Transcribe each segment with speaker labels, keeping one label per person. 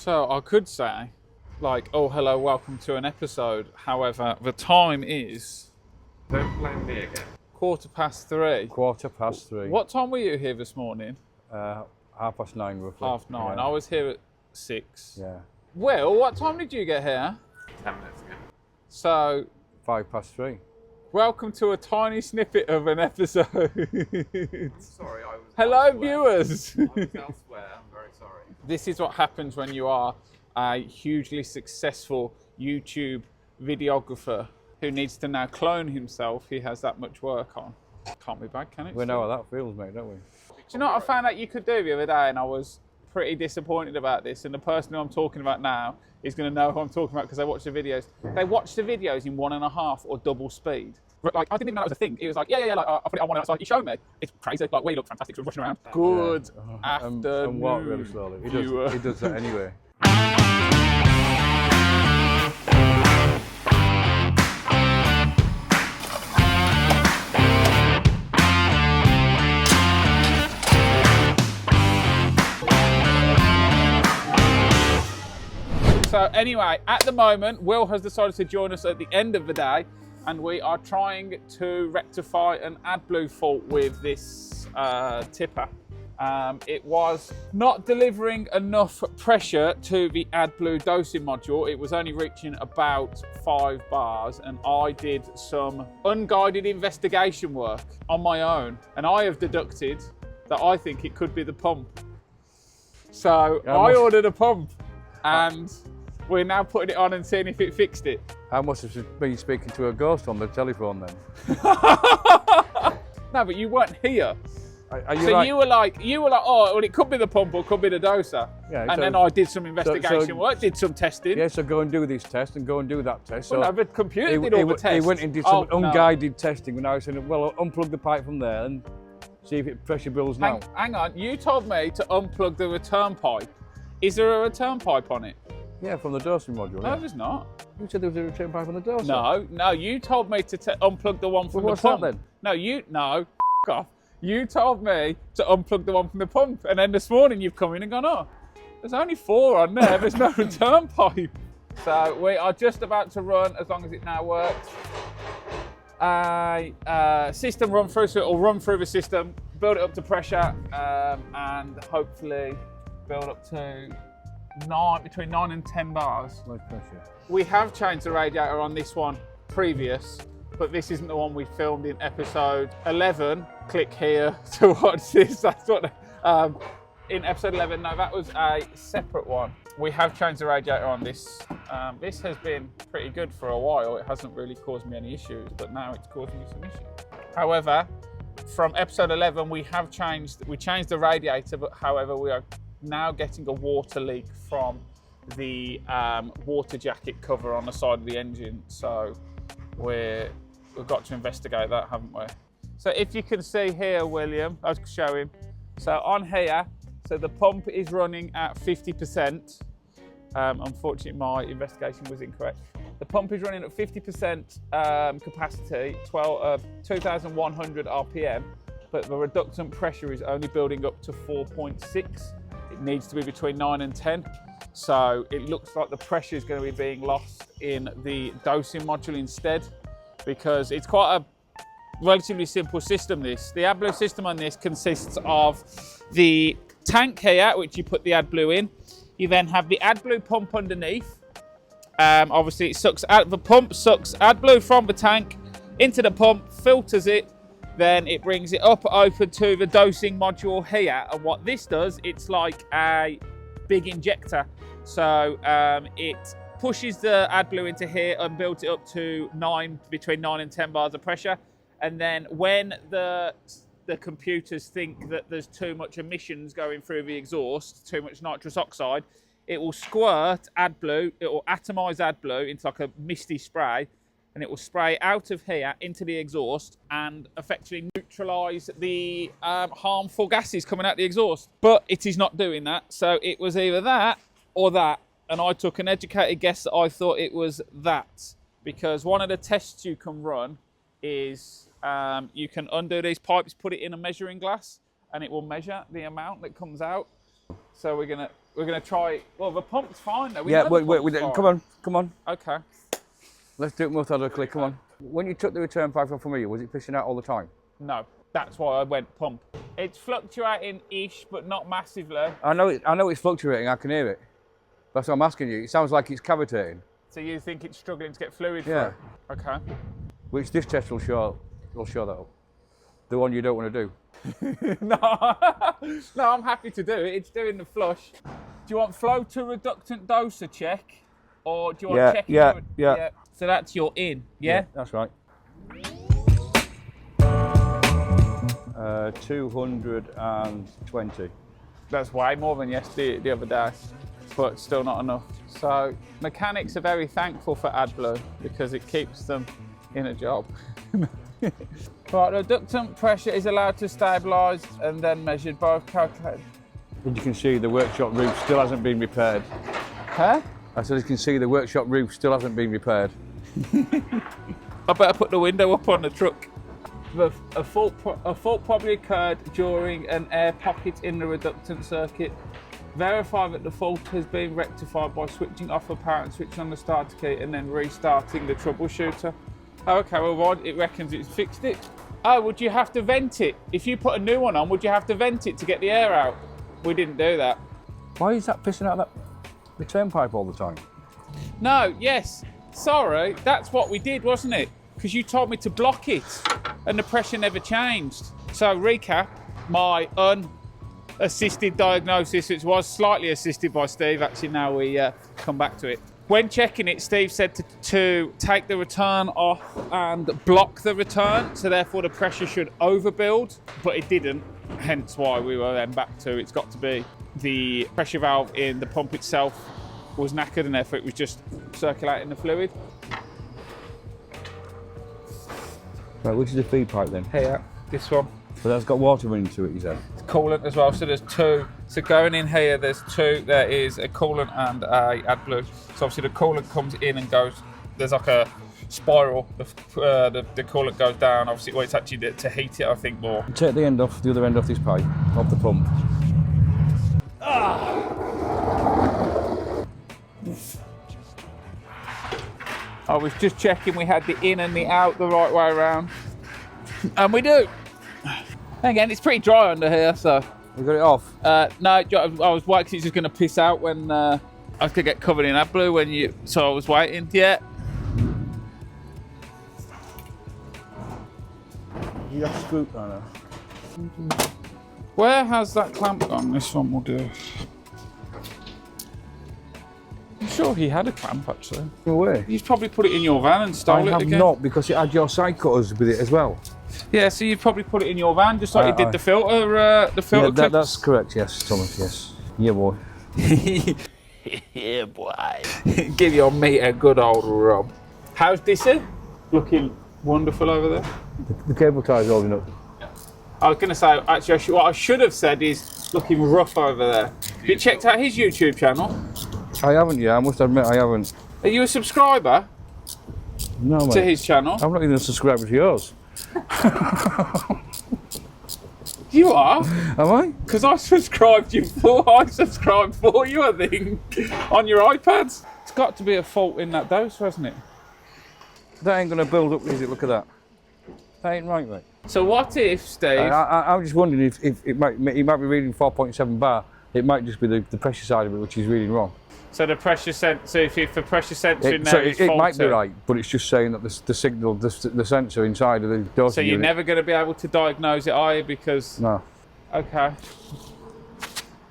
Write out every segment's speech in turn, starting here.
Speaker 1: So I could say, like, oh, hello, welcome to an episode. However, the time is...
Speaker 2: Don't blame me again.
Speaker 1: 3:15.
Speaker 3: 3:15.
Speaker 1: What time were you here this morning?
Speaker 3: 9:30 roughly.
Speaker 1: 9:30.
Speaker 3: Yeah.
Speaker 1: I was here at 6.
Speaker 3: Yeah.
Speaker 1: Will, what time did you get here?
Speaker 2: 10 minutes ago.
Speaker 1: So,
Speaker 3: 3:05.
Speaker 1: welcome to a tiny snippet of an episode.
Speaker 2: Sorry, I was
Speaker 1: Hello,
Speaker 2: elsewhere.
Speaker 1: viewers.
Speaker 2: I was elsewhere, I'm very sorry.
Speaker 1: This is what happens when you are a hugely successful YouTube videographer who needs to now clone himself. He has that much work on. Can't be bad, can it?
Speaker 3: We know how that feels, mate, don't we?
Speaker 1: Do you know what I found out you could do the other day, and I was pretty disappointed about this, and the person who I'm talking about now is going to know who I'm talking about because they watch the videos. They watch the videos in 1.5 or double speed. Like, I didn't even know that was a thing. It was like, yeah, like, I put it on 1 and it's like, you showed me. It's crazy. Like, we look fantastic. We're rushing around. Good afternoon,
Speaker 3: And walk really slowly. He does that anyway.
Speaker 1: So anyway, at the moment, Will has decided to join us at the end of the day, and we are trying to rectify an AdBlue fault with this tipper. It was not delivering enough pressure to the AdBlue dosing module. It was only reaching about 5 bars, and I did some unguided investigation work on my own, and I have deducted that I think it could be the pump. So I ordered a pump, and we're now putting it on and seeing if it fixed it.
Speaker 3: I must have been speaking to a ghost on the telephone then.
Speaker 1: No, but you weren't here.
Speaker 3: So
Speaker 1: you were like, oh, well, it could be the pump or it could be the doser.
Speaker 3: Yeah,
Speaker 1: and
Speaker 3: so-
Speaker 1: then I did some investigation work, did some testing.
Speaker 3: Yeah, so go and do this test and go and do that test.
Speaker 1: Well,
Speaker 3: So
Speaker 1: no, the computer did all the tests.
Speaker 3: He went and did some
Speaker 1: Oh, no.
Speaker 3: unguided testing, and I was saying, well, unplug the pipe from there and see if it pressure builds now.
Speaker 1: Hang on, you told me to unplug the return pipe. Is there a return pipe on it?
Speaker 3: Yeah, from the dosing module.
Speaker 1: No,
Speaker 3: Yeah.
Speaker 1: there's not.
Speaker 3: You said there was a return pipe on the doser.
Speaker 1: No, you told me to unplug the one from
Speaker 3: Well,
Speaker 1: the
Speaker 3: what's that
Speaker 1: pump.
Speaker 3: then?
Speaker 1: No, f off. You told me to unplug the one from the pump, and then this morning you've come in and gone, oh, there's only 4 on there, there's no return pipe. So we are just about to run, as long as it now works, a system run through, so it'll run through the system, build it up to pressure, and hopefully build up to between 9 and 10 bars.
Speaker 3: Nice pressure.
Speaker 1: We have changed the radiator on this one previous, but this isn't the one we filmed in episode 11. Click here to watch this. That's what, in episode 11, no, that was a separate one. We have changed the radiator on this. This has been pretty good for a while. It hasn't really caused me any issues, but now it's causing me some issues. However, from episode 11, we changed the radiator, but however, we are now getting a water leak from the water jacket cover on the side of the engine. So we've got to investigate that, haven't we? So if you can see here, William, I'll show him. So on here, so the pump is running at 50%. Unfortunately, my investigation was incorrect. The pump is running at 50% capacity, 2,100 RPM, but the reductant pressure is only building up to 4.6. It needs to be between 9 and 10. So it looks like the pressure is going to be being lost in the dosing module instead, because it's quite a relatively simple system, this. The AdBlue system on this consists of the tank here, which you put the AdBlue in. You then have the AdBlue pump underneath. Obviously, the pump sucks AdBlue from the tank into the pump, filters it, then it brings it up open to the dosing module here. And what this does, it's like a big injector. So it pushes the AdBlue into here and builds it up to between 9 and 10 bars of pressure. And then when the computers think that there's too much emissions going through the exhaust, too much nitrous oxide, it will squirt AdBlue, it will atomize AdBlue into like a misty spray, and it will spray out of here into the exhaust and effectively neutralize the harmful gases coming out the exhaust. But it is not doing that, so it was either that or that. And I took an educated guess that I thought it was that, because one of the tests you can run is you can undo these pipes, put it in a measuring glass, and it will measure the amount that comes out. So we're gonna We're going to try. Well, the pump's fine though.
Speaker 3: Yeah, wait, come on.
Speaker 1: Okay.
Speaker 3: Let's do it methodically, come on. When you took the return pipe off from me, was it pissing out all the time?
Speaker 1: No, that's why I went pump. It's fluctuating-ish, but not massively.
Speaker 3: I know it's fluctuating, I can hear it. That's what I'm asking you. It sounds like it's cavitating.
Speaker 1: So you think it's struggling to get fluid
Speaker 3: Yeah.
Speaker 1: through? Okay.
Speaker 3: Which this test will show that up. The one you don't want to do.
Speaker 1: No, I'm happy to do it. It's doing the flush. Do you want flow to reductant doser check? Or do you want checking?
Speaker 3: Yeah.
Speaker 1: So that's your in, yeah?
Speaker 3: That's right. 220.
Speaker 1: That's way more than yesterday, the other day, but still not enough. So mechanics are very thankful for AdBlue because it keeps them in a job. Right, reductant pressure is allowed to stabilise and then measured by calculated.
Speaker 3: As you can see, the workshop roof still hasn't been repaired.
Speaker 1: Huh?
Speaker 3: I said, as you can see, the workshop roof still hasn't been repaired.
Speaker 1: I better put the window up on the truck. A fault probably occurred during an air pocket in the reductant circuit. Verify that the fault has been rectified by switching off the power and switching on the starter key and then restarting the troubleshooter. Oh, okay, well, it reckons it's fixed it. Oh, would you have to vent it? If you put a new one on, would you have to vent it to get the air out? We didn't do that.
Speaker 3: Why is that pissing out that return pipe all the time?
Speaker 1: No, yes. Sorry, that's what we did, wasn't it? Because you told me to block it and the pressure never changed. So recap, my unassisted diagnosis, which was slightly assisted by Steve, actually now we come back to it. When checking it, Steve said to take the return off and block the return, so therefore the pressure should overbuild, but it didn't, hence why we were then back to it's got to be the pressure valve in the pump itself was knackered and therefore it was just circulating the fluid.
Speaker 3: Right, which is the feed pipe then?
Speaker 1: Here, this one.
Speaker 3: But that's got water running to it, you said?
Speaker 1: It's coolant as well, so there's two. So going in here, there's two. There is a coolant and a AdBlue. So obviously the coolant comes in and goes, there's like a spiral. The coolant goes down, obviously, well, it's actually to heat it, I think, more.
Speaker 3: Take the other end off this pipe, off the pump.
Speaker 1: I was just checking we had the in and the out the right way around. And we do. Again, it's pretty dry under here, so.
Speaker 3: You got it off?
Speaker 1: No, I was waiting because it's just going to piss out when I was going to get covered in AdBlue when you. So I was waiting. Yeah.
Speaker 3: You have to scoop that now.
Speaker 1: Where has that clamp gone? This one will do. I'm sure he had a clamp actually.
Speaker 3: No way.
Speaker 1: You've probably put it in your van and stole it again.
Speaker 3: I have not, because it had your side cutters with it as well.
Speaker 1: Yeah, so you probably put it in your van just like you did the filter.
Speaker 3: Yeah, that's correct. Yes, Thomas. Yes. Yeah, boy.
Speaker 1: Yeah, boy. Give your meat a good old rub. How's Dissy? Looking wonderful over there.
Speaker 3: The cable tie's holding up.
Speaker 1: I was going to say, actually, what I should have said is looking rough over there. Have you checked out his YouTube channel?
Speaker 3: I haven't yet. I must admit, I haven't.
Speaker 1: Are you a subscriber?
Speaker 3: No, mate.
Speaker 1: To his channel?
Speaker 3: I'm not even a subscriber to yours.
Speaker 1: You are?
Speaker 3: Am I?
Speaker 1: Because I subscribed for you, I think, on your iPads. It's got to be a fault in that dose, hasn't it?
Speaker 3: That ain't going to build up, is it? Look at that. That ain't right, mate.
Speaker 1: So what if, Steve?
Speaker 3: I'm just wondering if he might be reading 4.7 bar. It might just be the pressure side of it which is reading wrong.
Speaker 1: So the pressure sensor, if the pressure sensor in
Speaker 3: so
Speaker 1: there is faulty.
Speaker 3: It might be right, but it's just saying that the signal, the sensor inside of the dosing
Speaker 1: So you're
Speaker 3: unit.
Speaker 1: never going to be able to diagnose it, are you? Because
Speaker 3: No.
Speaker 1: Okay.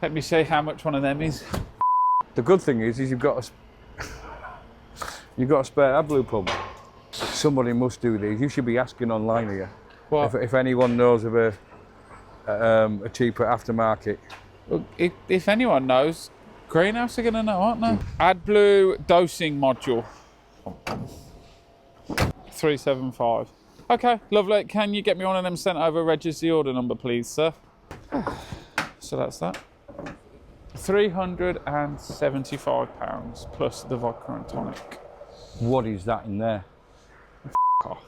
Speaker 1: Let me see how much one of them is.
Speaker 3: The good thing is you've got a spare AdBlue pump. Somebody must do these. You should be asking online here.
Speaker 1: What?
Speaker 3: If anyone knows of a cheaper aftermarket.
Speaker 1: Well, if anyone knows, Greenhouse are going to know, aren't they? AdBlue dosing module. 375. Okay, lovely. Can you get me one of them sent over? Register the order number, please, sir. So that's that. £375 plus the vodka and tonic.
Speaker 3: What is that in there?
Speaker 1: Off.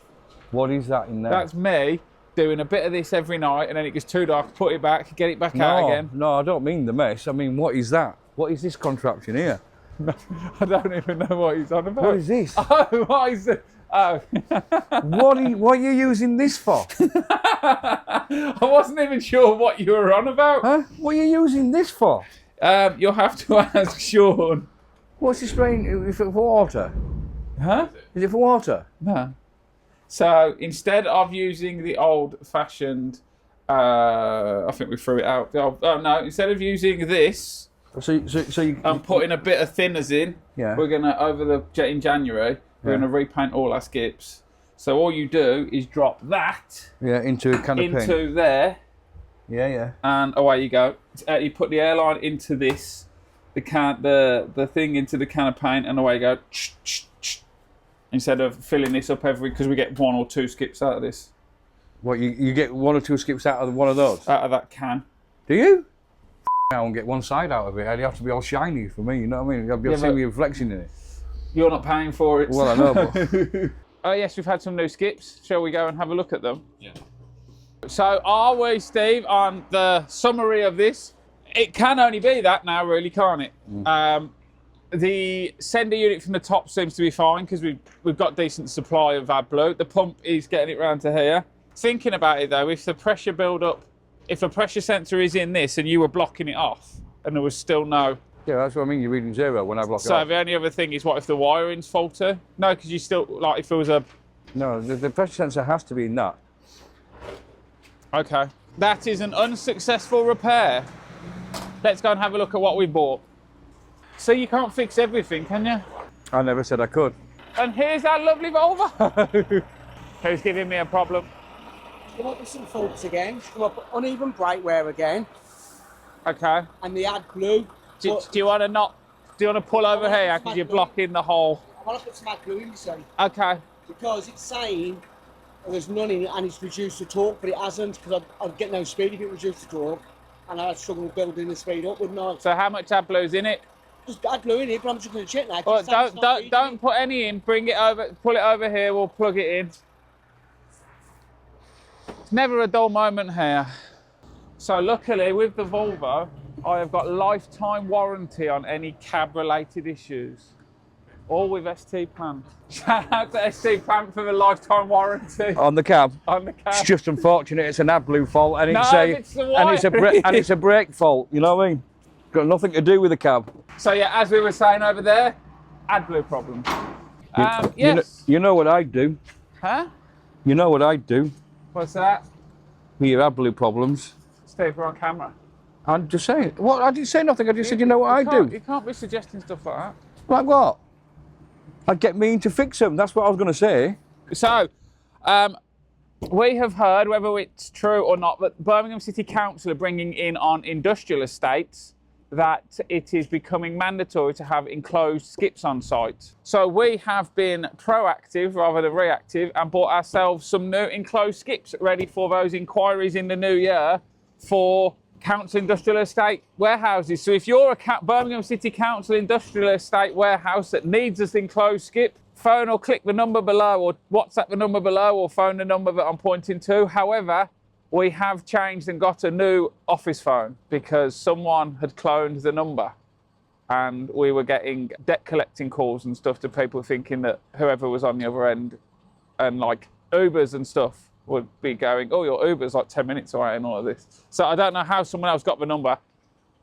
Speaker 3: What is that in there?
Speaker 1: That's me doing a bit of this every night and then it gets too dark, put it back, get it back out again.
Speaker 3: No, I don't mean the mess. I mean, what is that? What is this contraption here?
Speaker 1: I don't even know what he's on about.
Speaker 3: What is this?
Speaker 1: Oh, what is it? Oh.
Speaker 3: What are you using this for?
Speaker 1: I wasn't even sure what you were on about.
Speaker 3: Huh? What are you using this for?
Speaker 1: You'll have to ask Sean.
Speaker 3: What's this drain? Is it for water?
Speaker 1: Huh?
Speaker 3: Is it for water?
Speaker 1: No. So instead of using the old-fashioned, I think we threw it out. Oh no! Instead of using this
Speaker 3: So you
Speaker 1: and putting a bit of thinners in,
Speaker 3: Yeah.
Speaker 1: we're gonna in January we're gonna repaint all our skips. So all you do is drop that
Speaker 3: into a can of paint.
Speaker 1: into there,
Speaker 3: Yeah.
Speaker 1: and away you go. You put the airline into this, the thing into the can of paint, and away you go. Instead of filling this up because we get 1 or 2 skips out of this.
Speaker 3: What, you get 1 or 2 skips out of one of those?
Speaker 1: Out of that can.
Speaker 3: Do you? I won't get one side out of it. It'd have to be all shiny for me, you know what I mean? I'd be able to see me reflection in it.
Speaker 1: You're not paying for it.
Speaker 3: Well, I know, but...
Speaker 1: Oh yes, we've had some new skips. Shall we go and have a look at them?
Speaker 2: Yeah.
Speaker 1: So are we, Steve, on the summary of this? It can only be that now, really, can't it? The sender unit from the top seems to be fine because we've got decent supply of AdBlue. The pump is getting it round to here. Thinking about it though, if the pressure build-up, if the pressure sensor is in this and you were blocking it off and there was still no...
Speaker 3: Yeah, that's what I mean, you're reading 0 when I block it
Speaker 1: So
Speaker 3: off.
Speaker 1: the only other thing is what if the wiring's faulty? No, because you still, like if it was a...
Speaker 3: No, the pressure sensor has to be in that.
Speaker 1: Okay. That is an unsuccessful repair. Let's go and have a look at what we bought. So you can't fix everything, can you?
Speaker 3: I never said I could.
Speaker 1: And here's our lovely Volvo. Who's giving me a problem?
Speaker 4: Come up with some faults again. Come up with uneven brake wear again.
Speaker 1: Okay.
Speaker 4: And the AdBlue.
Speaker 1: Do you want to not? Do you want to pull over here because you're blocking the hole?
Speaker 4: I want to put some AdBlue in, you see.
Speaker 1: Okay.
Speaker 4: Because it's saying there's none in it and it's reduced the torque, but it hasn't, because I'd get no speed if it reduced the torque. And I'd struggle building the speed up, wouldn't I?
Speaker 1: So how much AdBlue's in it?
Speaker 4: Just AdBlue in it, but I'm just going to check now.
Speaker 1: Well, don't put any in. Bring it over. Pull it over here. We'll plug it in. It's never a dull moment here. So luckily with the Volvo, I have got lifetime warranty on any cab-related issues. All with ST Plant. Shout out to ST Plant for the lifetime warranty
Speaker 3: On the cab?
Speaker 1: on the cab.
Speaker 3: It's just unfortunate it's an AdBlue fault and it's a brake fault, you know what I mean? Got nothing to do with the cab.
Speaker 1: So yeah, as we were saying over there, AdBlue problem. Yes.
Speaker 3: You know what I'd do?
Speaker 1: Huh?
Speaker 3: You know what I'd do
Speaker 1: What's that?
Speaker 3: with your AdBlue problems?
Speaker 1: Steve, we're on camera.
Speaker 3: I'm just saying. What? I didn't say nothing. I just said you know what I'd do.
Speaker 1: You can't be suggesting stuff like that.
Speaker 3: Like what? I'd get Mean to fix them. That's what I was going to say.
Speaker 1: So, we have heard, whether it's true or not, that Birmingham City Council are bringing in on industrial estates that it is becoming mandatory to have enclosed skips on site. So we have been proactive rather than reactive and bought ourselves some new enclosed skips ready for those inquiries in the new year for council industrial estate warehouses. So if you're a Birmingham City Council industrial estate warehouse that needs an enclosed skip, phone or click the number below or WhatsApp the number below or phone the number that I'm pointing to. However, we have changed and got a new office phone because someone had cloned the number and we were getting debt collecting calls and stuff to people thinking that whoever was on the other end and like Ubers and stuff would be going, oh, your Uber's like 10 minutes away and all of this. So I don't know how someone else got the number.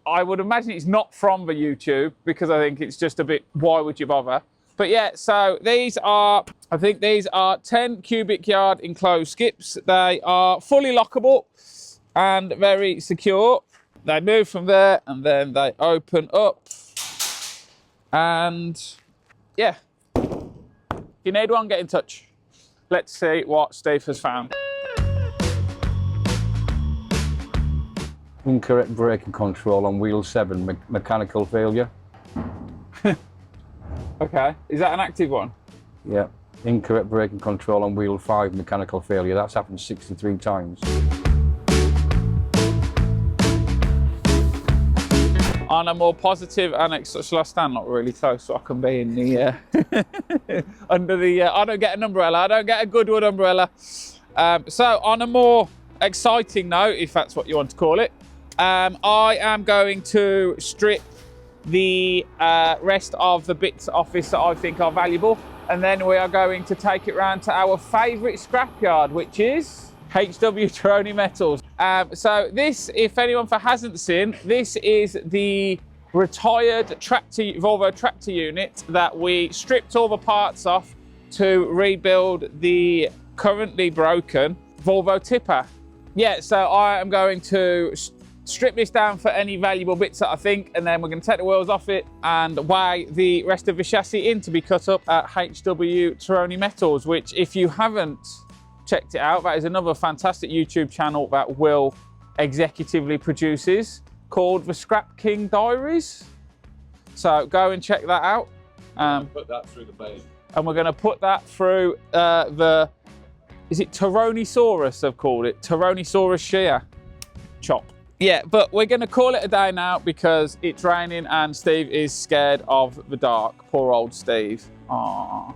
Speaker 1: I would imagine it's not from the YouTube because I think it's just a bit, why would you bother? But yeah, so these are, I think these are 10 cubic yard enclosed skips. They are fully lockable and very secure. They move from there and then they open up. And yeah, if you need one, get in touch. Let's see what Steve has found.
Speaker 3: Incorrect braking control on wheel 7, mechanical failure.
Speaker 1: Okay, is that an active one?
Speaker 3: Yeah. Incorrect braking control on wheel 5, mechanical failure. That's happened 63 times.
Speaker 1: On a more positive annex, shall I stand not really close so I can be in the under the? I don't get an umbrella. I don't get a Goodwood umbrella. So on a more exciting note, if that's what you want to call it, I am going to strip the rest of the bits off this that I think are valuable. And then we are going to take it round to our favourite scrapyard, which is HW Trony Metals. So this, if anyone hasn't seen, this is the retired Volvo tractor unit that we stripped all the parts off to rebuild the currently broken Volvo tipper. Yeah, so I am going to strip this down for any valuable bits that I think, and then we're going to take the wheels off it and weigh the rest of the chassis in to be cut up at HW Trony Metals, which, if you haven't checked it out, that is another fantastic YouTube channel that Will executively produces, called the Scrap King Diaries. So go and check that out.
Speaker 2: Put that through the bay.
Speaker 1: And we're going to put that through is it Tyrannosaurus, I've called it? Tyrannosaurus shear chop. Yeah, but we're going to call it a day now because it's raining and Steve is scared of the dark. Poor old Steve. Aww.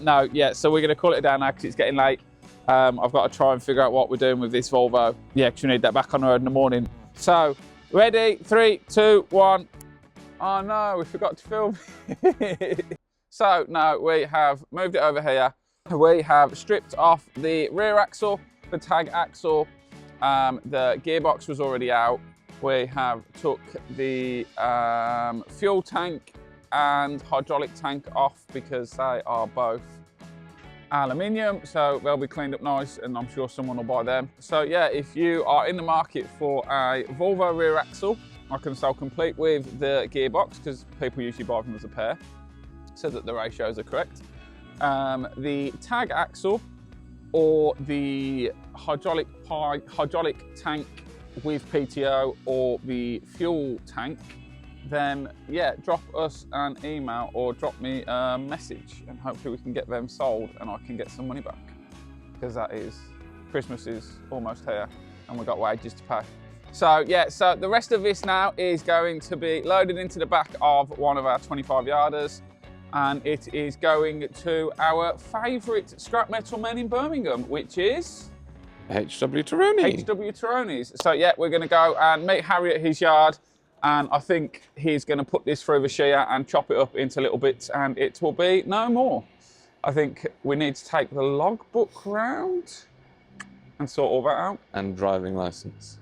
Speaker 1: No, yeah, so we're going to call it a day now because it's getting late. I've got to try and figure out what we're doing with this Volvo. Yeah, because we need that back on the road in the morning. So, ready? 3, 2, 1. Oh no, we forgot to film. So, no, we have moved it over here. We have stripped off the rear axle, the tag axle. The gearbox was already out. We have took the fuel tank and hydraulic tank off because they are both aluminium, so they'll be cleaned up nice, and I'm sure someone will buy them. So yeah, if you are in the market for a Volvo rear axle, I can sell complete with the gearbox because people usually buy them as a pair so that the ratios are correct. The tag axle or the hydraulic tank with PTO or the fuel tank, then yeah, drop us an email or drop me a message and hopefully we can get them sold and I can get some money back, because Christmas is almost here and we've got wages to pay. So yeah, so the rest of this now is going to be loaded into the back of one of our 25 yarders, and it is going to our favourite scrap metal men in Birmingham, which is
Speaker 2: HW Trony.
Speaker 1: HW Trony's. So yeah, we're going to go and meet Harry at his yard, and I think he's going to put this through the shear and chop it up into little bits, and it will be no more. I think we need to take the logbook round and sort all that out.
Speaker 2: And driving licence.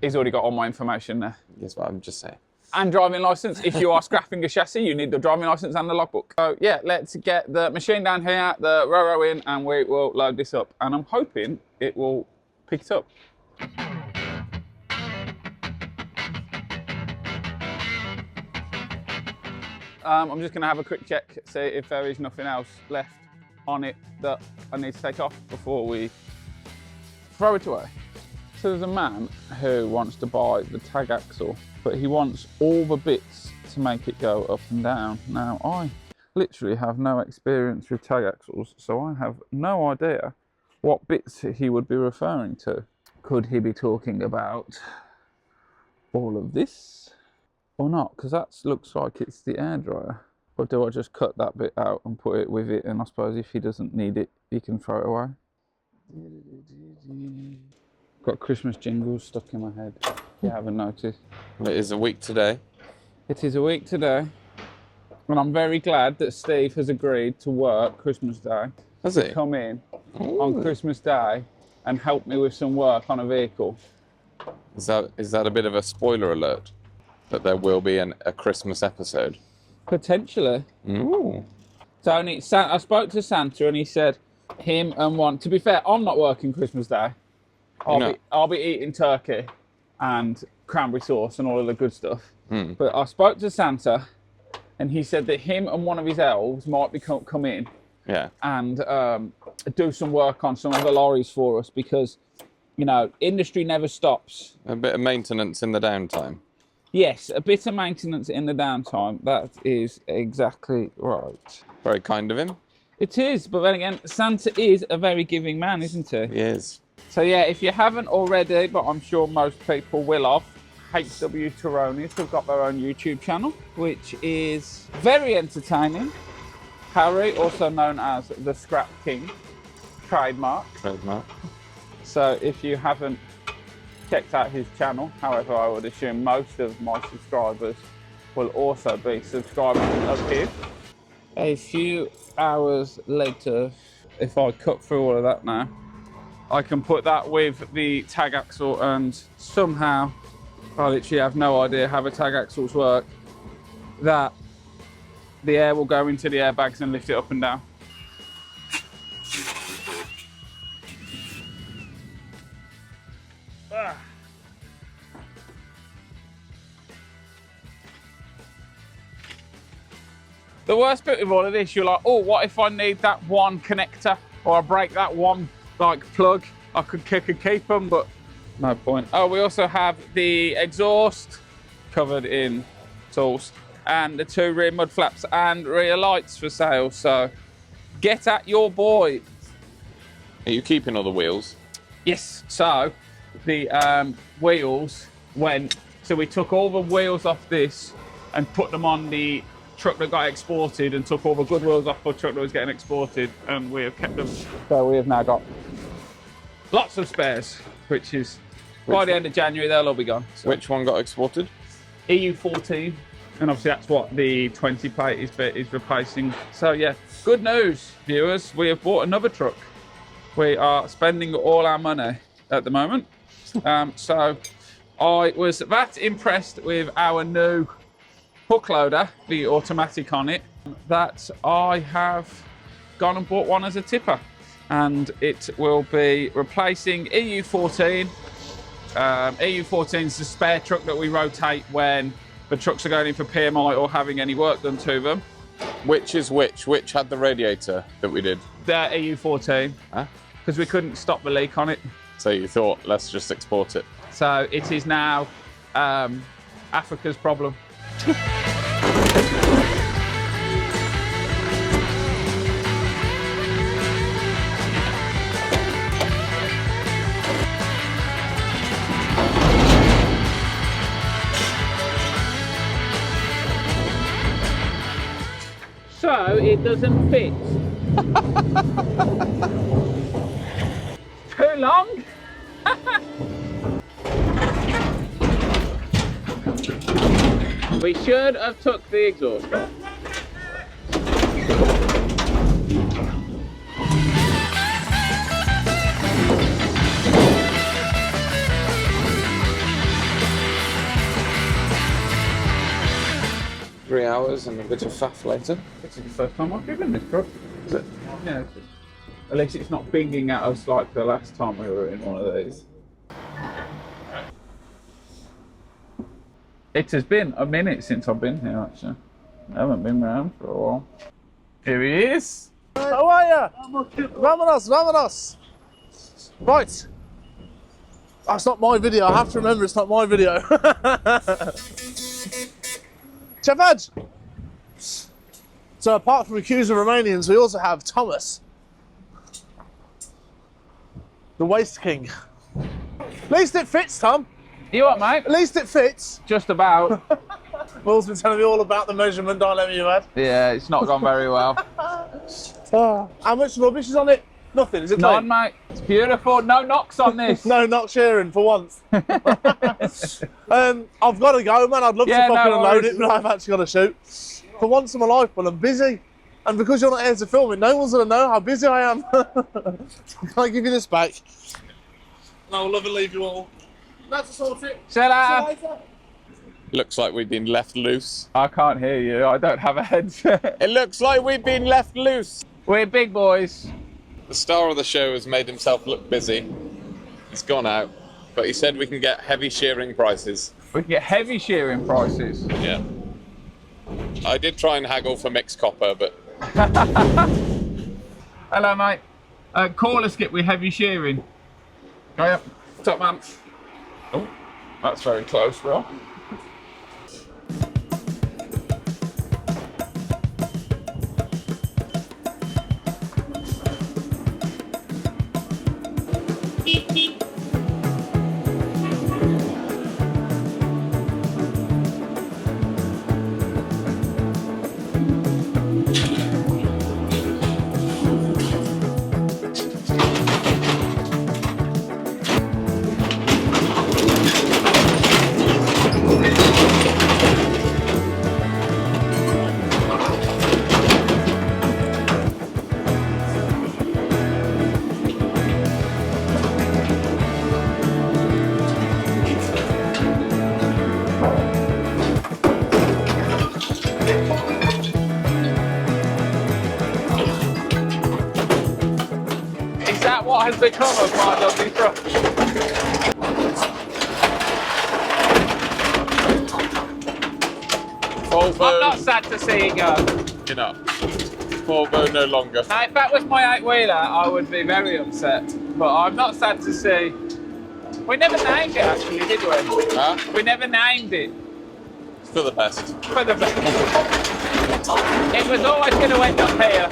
Speaker 1: He's already got all my information there.
Speaker 2: That's what I'm just saying.
Speaker 1: And driving licence. If you are scrapping a chassis, you need the driving licence and the logbook. So yeah, let's get the machine down here, the Roro in, and we will load this up. And I'm hoping it will pick it up. I'm just going to have a quick check, see if there is nothing else left on it that I need to take off before we throw it away. So there's a man who wants to buy the tag axle, but he wants all the bits to make it go up and down. Now, I literally have no experience with tag axles, so I have no idea what bits he would be referring to. Could he be talking about all of this or not? Because that looks like it's the air dryer. Or do I just cut that bit out and put it with it, and I suppose if he doesn't need it, he can throw it away? Got Christmas jingles stuck in my head, if you haven't noticed.
Speaker 2: Well, it is a week today.
Speaker 1: It is a week today, and I'm very glad that Steve has agreed to work Christmas Day.
Speaker 2: Has he?
Speaker 1: Come in on Christmas Day and help me with some work on a vehicle.
Speaker 2: Is that a bit of a spoiler alert? That there will be a Christmas episode?
Speaker 1: Potentially.
Speaker 2: Ooh.
Speaker 1: Tony, I spoke to Santa and he said him and one. To be fair, I'm not working Christmas Day. I'll be eating turkey and cranberry sauce and all of the good stuff. But I spoke to Santa and he said that him and one of his elves might come in and do some work on some of the lorries for us, because, you know, industry never stops.
Speaker 2: A bit of maintenance in the downtime.
Speaker 1: Yes, a bit of maintenance in the downtime. That is exactly right.
Speaker 2: Very kind of him.
Speaker 1: It is, but then again, Santa is a very giving man, isn't he?
Speaker 2: He is.
Speaker 1: So yeah, if you haven't already, but I'm sure most people will have, HW Trony's have got their own YouTube channel, which is very entertaining. Harry, also known as the Scrap King, trademark.
Speaker 2: Trademark.
Speaker 1: So if you haven't checked out his channel. However, I would assume most of my subscribers will also be subscribers of his. A few hours later, if I cut through all of that now, I can put that with the tag axle, and somehow, I literally have no idea how the tag axles work, that the air will go into the airbags and lift it up and down. The worst bit of all of this, you're like, oh, what if I need that one connector, or I break that one like plug? I could keep them, but no point. Oh, we also have the exhaust covered in tools, and the 2 rear mud flaps and rear lights for sale. So get at your boy.
Speaker 2: Are you keeping all the wheels?
Speaker 1: Yes. So the wheels went. So we took all the wheels off this and put them on the truck that got exported, and took all the good wheels off the truck that was getting exported, and we have kept them. So we have now got lots of spares, which is by the end of January they'll all be gone. So.
Speaker 2: Which one got exported?
Speaker 1: EU14, and obviously that's what the 20 plate is replacing. So yeah, good news, viewers. We have bought another truck. We are spending all our money at the moment. So I was that impressed with our new hook loader, the automatic on it, that I have gone and bought one as a tipper, and it will be replacing EU14. EU14 is the spare truck that we rotate when the trucks are going in for PMI or having any work done to them.
Speaker 2: Which is which? Which had the radiator that we did?
Speaker 1: The EU14, because we couldn't stop the leak on it.
Speaker 2: So you thought, let's just export it.
Speaker 1: So it is now Africa's problem. So it doesn't fit. Too long? We should have took the exhaust off.
Speaker 2: Three hours and a bit of faff later.
Speaker 1: This is the first time I've driven this truck. Is it? Yeah. At least it's not binging at us like the last time we were in one of these. It has been a minute since I've been here, actually. I haven't been around for a while. Here he is.
Speaker 5: How are you? Vamonos. Right. That's not my video. I have to remember it's not my video. Chavad. So apart from accused Romanians, we also have Thomas, the waste king. At least it fits, Tom.
Speaker 1: You what, mate?
Speaker 5: At least it fits.
Speaker 1: Just about.
Speaker 5: Will's been telling me all about the measurement dilemma you had.
Speaker 1: Yeah, it's not gone very well.
Speaker 5: How much rubbish is on it? Nothing, is it?
Speaker 1: None,
Speaker 5: clean?
Speaker 1: mate. It's beautiful. No knocks on this.
Speaker 5: No, not sharing for once. I've got to go, man. I'd love to fucking unload it, but I've actually got to shoot. For once in my life, but I'm busy. And because you're not here to film it, no one's going to know how busy I am. Can I give you this back? And I will love and leave you all. That's a sort it.
Speaker 1: See you later.
Speaker 2: Looks like we've been left loose.
Speaker 1: I can't hear you. I don't have a headset.
Speaker 2: It looks like we've been left loose.
Speaker 1: We're big boys.
Speaker 2: The star of the show has made himself look busy. He's gone out, but he said we can get heavy shearing prices.
Speaker 1: We can get heavy shearing prices.
Speaker 2: Yeah. I did try and haggle for mixed copper, but...
Speaker 1: Hello, mate. Call us, get with heavy shearing. Go up. Top man. Oh, that's very close, bro. Is that what has become of my lovely truck?
Speaker 2: Volvo,
Speaker 1: I'm not sad to see it go.
Speaker 2: you're not. Volvo no longer.
Speaker 1: Now, if that was my 8-wheeler, I would be very upset. But I'm not sad to see. We never named it, actually, did we?
Speaker 2: Huh?
Speaker 1: We never named it.
Speaker 2: For the best.
Speaker 1: For the best. It was always going to end up here.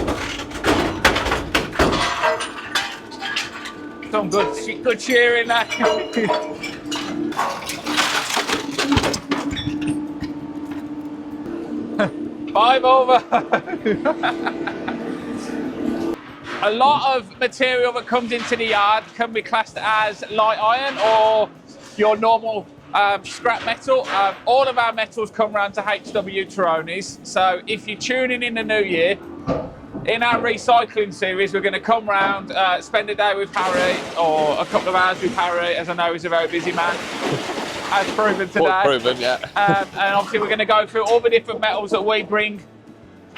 Speaker 1: Some good cheering that. Bye Volvo. A lot of material that comes into the yard can be classed as light iron or your normal scrap metal. All of our metals come round to HW Taronis. So if you're tuning in the new year, in our recycling series, we're going to come round, spend a day with Harry or a couple of hours with Harry, as I know he's a very busy man, as proven today.
Speaker 2: Well, proven, yeah.
Speaker 1: And obviously we're going to go through all the different metals that we bring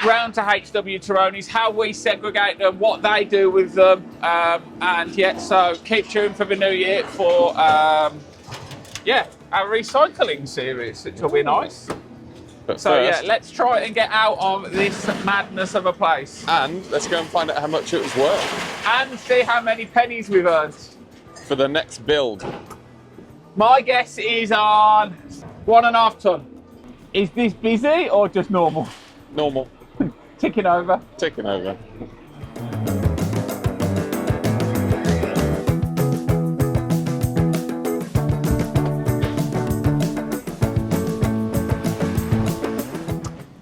Speaker 1: round to HW Taronis, how we segregate them, what they do with them, and yeah, so keep tuned for the new year for yeah, our recycling series, which will be nice.
Speaker 2: But
Speaker 1: So
Speaker 2: first,
Speaker 1: yeah, let's try and get out of this madness of a place
Speaker 2: and let's go and find out how much it was worth
Speaker 1: and see how many pennies we've earned.
Speaker 2: for the next build.
Speaker 1: My guess is on 1.5 ton. Is this busy or just normal?
Speaker 2: Normal.
Speaker 1: Ticking over.
Speaker 2: Ticking over.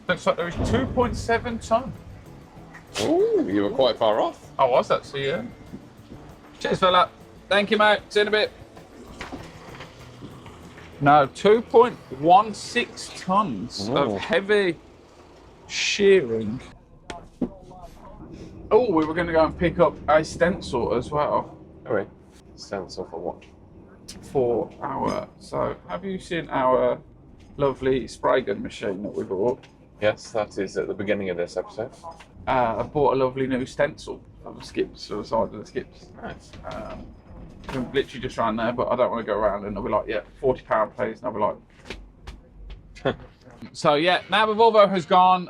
Speaker 1: Looks like there is 2.7 ton.
Speaker 2: Ooh, you were quite far off.
Speaker 1: I was actually, yeah. Cheers, fella. Thank you, mate. See you in a bit. No, 2.16 tons
Speaker 2: Ooh.
Speaker 1: of heavy shearing. Oh, we were going to go and pick up a stencil as well
Speaker 2: Anyway, stencil for what?
Speaker 1: for our. So, have you seen our lovely spray gun machine that we bought?
Speaker 2: Yes, that is at the beginning of this episode.
Speaker 1: I bought a lovely new stencil for the skips, for the side of the skips.
Speaker 2: Nice.
Speaker 1: I'm literally just around there, but I don't want to go around and they'll be like, yeah, £40 please, and I'll be like. So yeah, now the Volvo has gone,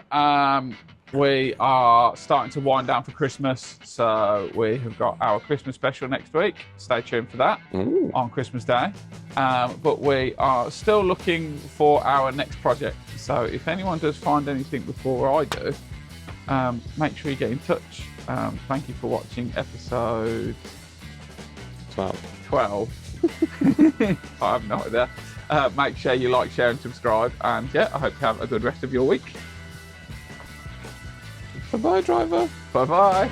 Speaker 1: we are starting to wind down for Christmas, so we have got our Christmas special next week. Stay tuned for that.
Speaker 2: Ooh.
Speaker 1: On Christmas Day. But we are still looking for our next project. So if anyone does find anything before I do, make sure you get in touch. Thank you for watching episode 12. I have no idea. Make sure you like, share and subscribe. And yeah, I hope you have a good rest of your week.
Speaker 2: Bye-bye, driver.
Speaker 1: Bye-bye.